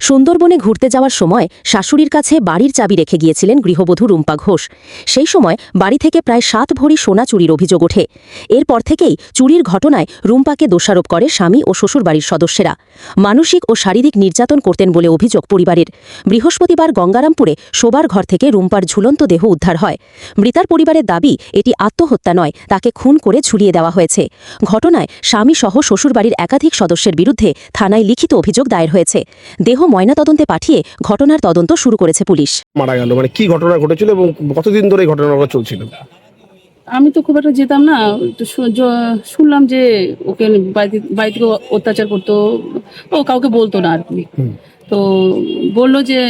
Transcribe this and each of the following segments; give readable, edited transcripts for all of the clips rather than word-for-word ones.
সুন্দরবনে ঘুরতে যাওয়ার সময় শাশুড়ির কাছে বাড়ির চাবি রেখে গিয়েছিলেন গৃহবধূ রুম্পা ঘোষ। সেই সময় বাড়ি থেকে প্রায় 7 ভরি সোনা চুরির অভিযোগ ওঠে। এরপর থেকেই চুরির ঘটনায় রুম্পাকে দোষারোপ করে স্বামী ও শ্বশুরবাড়ির সদস্যরা। মানসিক ও শারীরিক নির্যাতন করতেন বলে অভিযোগ পরিবারের। বৃহস্পতিবার গঙ্গারামপুরে শোবার ঘর থেকে রুম্পার ঝুলন্ত দেহ উদ্ধার হয়। মৃতার পরিবারের দাবি, এটি আত্মহত্যা নয়, তাকে খুন করে ঝুলিয়ে দেওয়া হয়েছে। ঘটনায় স্বামীসহ শ্বশুরবাড়ির একাধিক সদস্যের বিরুদ্ধে থানায় লিখিত অভিযোগ দায়ের হয়েছে। দেহ ময়নাতদন্তে পাঠিয়ে ঘটনার তদন্ত শুরু করেছে পুলিশ। মারা গেল মানে কি ঘটনা ঘটেছিল এবং কতদিন ধরে এই ঘটনাটা চলছিল? আমি তো খুব একটা যেতাম না, তো শুনলাম যে ওকে বাড়ি থেকে অত্যাচার করতো, ও কাউকে বলতো না আর কি। তো বললো যে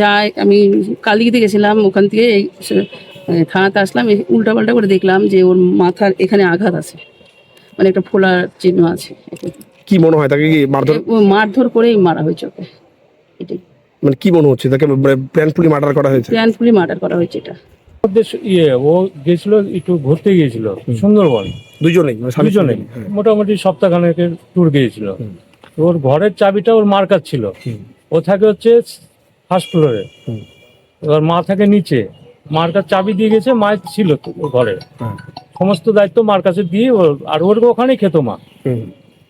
যায়, আমি কালদিঘিতে গেছিলাম, ওখান থেকে থানাতে আসলাম, উল্টাপাল্টা করে দেখলাম যে ওর মাথার এখানে আঘাত আছে, মানে একটা ফোলার চিহ্ন আছে। কি মনে হয় তাকে কি মারধর করেই মারা হয়েছে ওকে, এটাই। মানে কি মনে হচ্ছে তাকে প্ল্যানফুলি মার্ডার করা হয়েছে? প্ল্যানফুলি মার্ডার করা হয়েছে এটা। ও গেছিল একটু ঘুরতে গিয়েছিল সুন্দরবন, দুজনেই দুজনেই মোটামুটি সপ্তাহখানেকের ট্যুর গিয়েছিল। ওর ঘরের চাবিটা ওর মার কাছে ছিল, ও থাকে হচ্ছে ফার্স্ট ফ্লোরে, এবার মা থাকে নিচে। মার কাছে চাবি দিয়ে গেছে, মায়ের ছিল ঘরে, সমস্ত দায়িত্ব মার কাছে দিয়ে আর ওর ওখানেই খেত মা।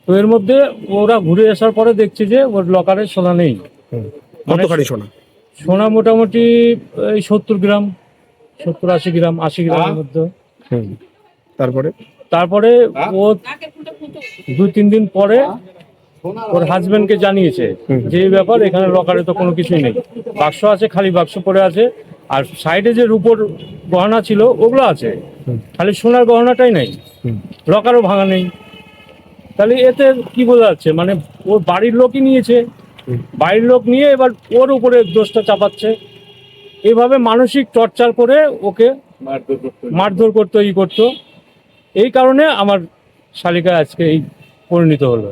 তো এর মধ্যে ওরা ঘুরে আসার পরে দেখছে যে ওর লকারে সোনা নেই। সোনা মোটামুটি এই 70 গ্রাম, 70-80 গ্রাম, 80 গ্রামের মধ্যে। তারপরে ও 2-3 দিন পরে ওর হাজবেন্ডকে জানিয়েছে যে এই ব্যাপার, এখানে লকারে তো কোনো কিছুই নেই, বাক্স আছে, খালি বাক্স পড়ে আছে, আর সাইডে যে রূপোর গহনা ছিল ওগুলো আছে, খালি সোনার গহনাটাই নেই, লকারও ভাঙা নেই। তাহলে এতে কি বোঝা যাচ্ছে, মানে ওর বাড়ির লোকই নিয়েছে, বাড়ির লোক নিয়ে এবার ওর উপরে দোষটা চাপাচ্ছে, এইভাবে মানসিক টর্চার করে ওকে মারধর করতো, করতো। এই কারণে আমার শালিকা আজকে এই পরিণত হলো।